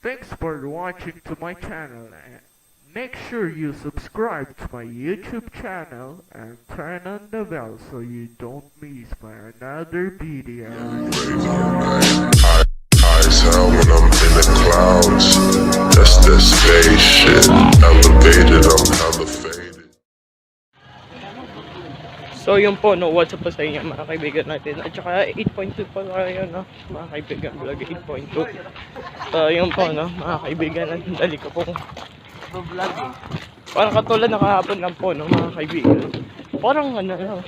Thanks for watching to my channel. And make sure you subscribe to my YouTube channel and turn on the bell so you don't miss my another video. High as hell when I'm in the clouds. That's that space shit. Elevated, I'm hella faded. So yun po, no, what's up po sa inyo mga kaibigan natin. At saka 8.2 po tayo, no, mga kaibigan, vlog 8.2. So yun po, no, mga kaibigan, dali ko pong vlog eh. Parang katulad na kahapon lang po, no, mga kaibigan. Parang ano lang,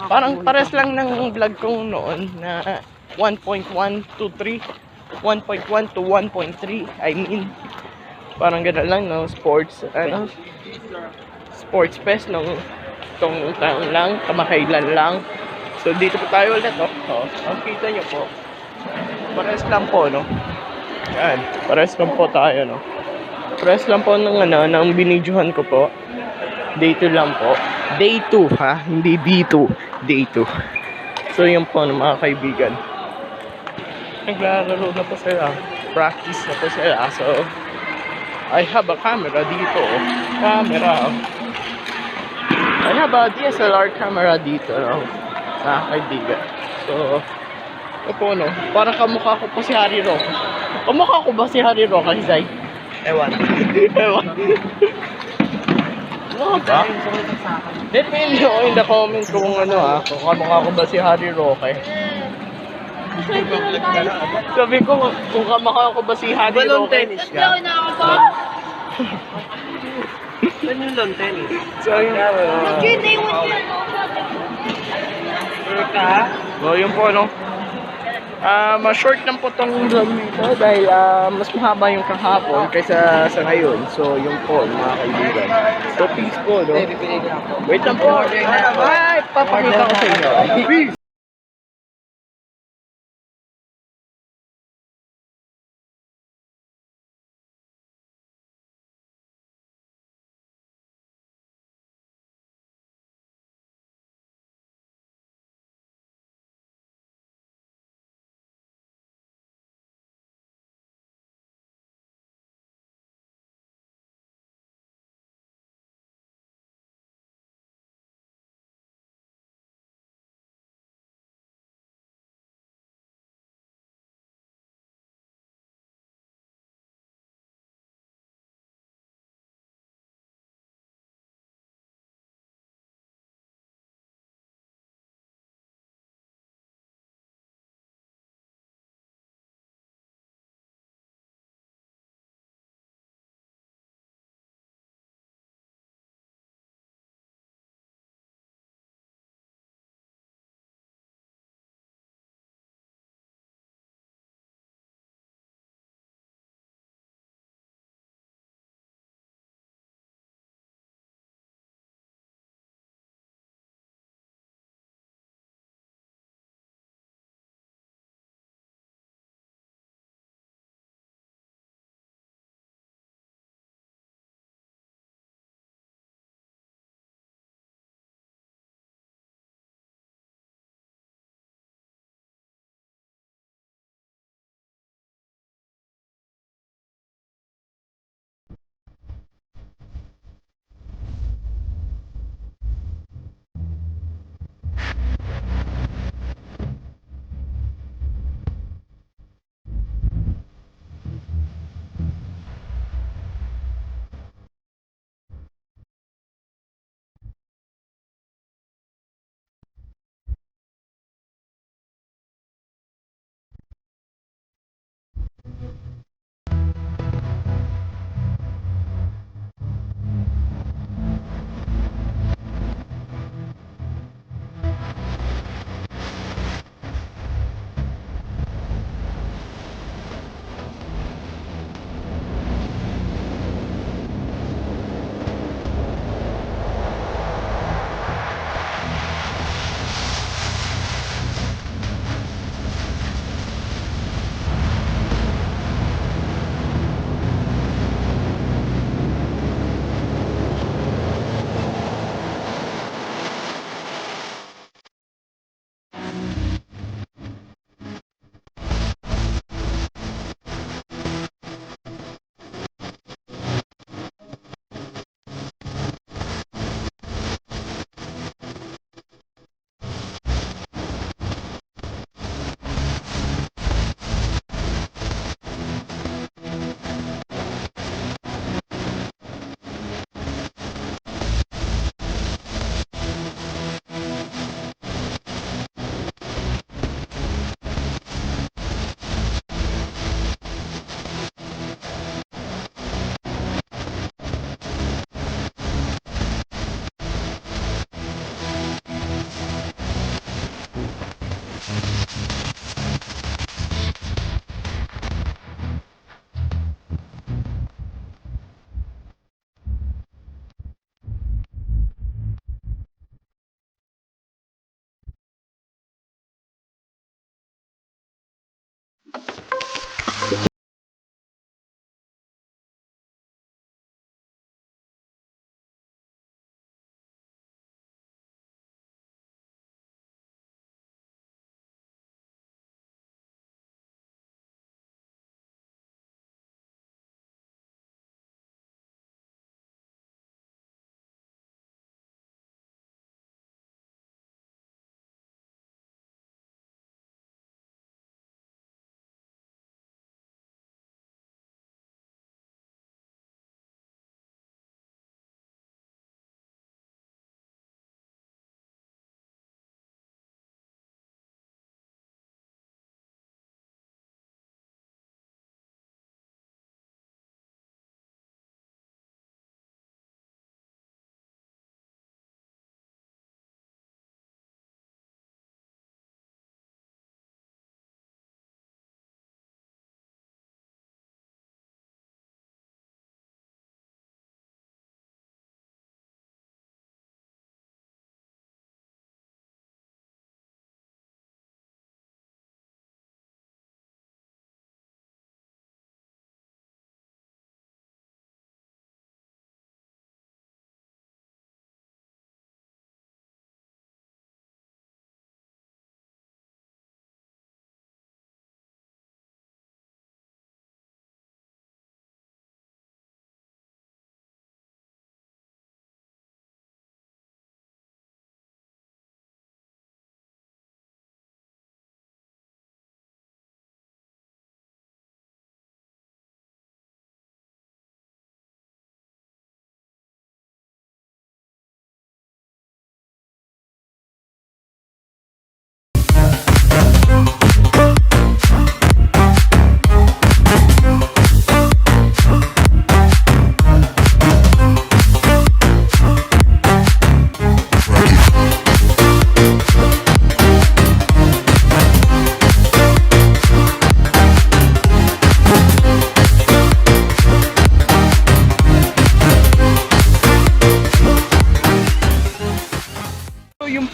parang pares lang ng vlog kong noon na 1.1 to 3, 1.1 to 1.3, I mean. Parang gano'n lang, no, sports fest nung itong taon lang, kamakailan lang. So dito po tayo ulit, no? Ang kita nyo po, pares lang po, no? Yan, pares lang po tayo, no? Pares lang po ng ng binidyohan ko po. Day 2 lang po. Day 2, ha? Hindi D2, Day 2. So yun po, no, mga kaibigan. Naglalaro na po sila. Practice na po sila. So, I have a camera dito, I have a DSLR camera dito, no? Mga kaibigan. So, ito po, no? Parang kamukha ko po si Harry Roque. Kamukha ko ba si Harry Roque, Zay? Ewan. Ewan. Ano ba? Let me know in the comments kung kung kamukha ko ba si Harry Roque. Sabi ko, kung kamukha ko ba si Harry Roque. Balon tennis ka? Ano yung lawn tennis? So, yun So, yun po, no? Ma-short lang po tong vlog nito dahil mas mahaba yung kahapon kaysa sa ngayon. So, yun po, mga kaibigan. So, peace po, no? Wait lang po. Ay, papakita ko sa inyo. Peace!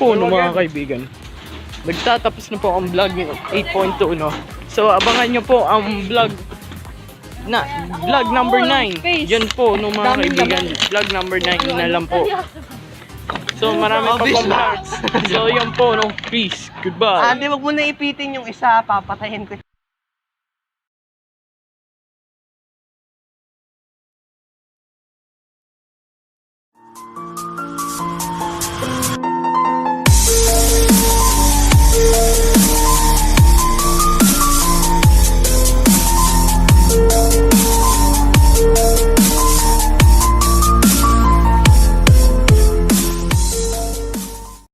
po no mga kaibigan. Magtatapos na po ang vlog 8.2 no. So abangan nyo po ang vlog number 9. Yan po no mga kaibigan. Vlog number 9 na lang po. So marami pa pong vlogs. So yan po no. Peace. Goodbye. Ate, wag mo na ipitin yung isa, papatayin ko.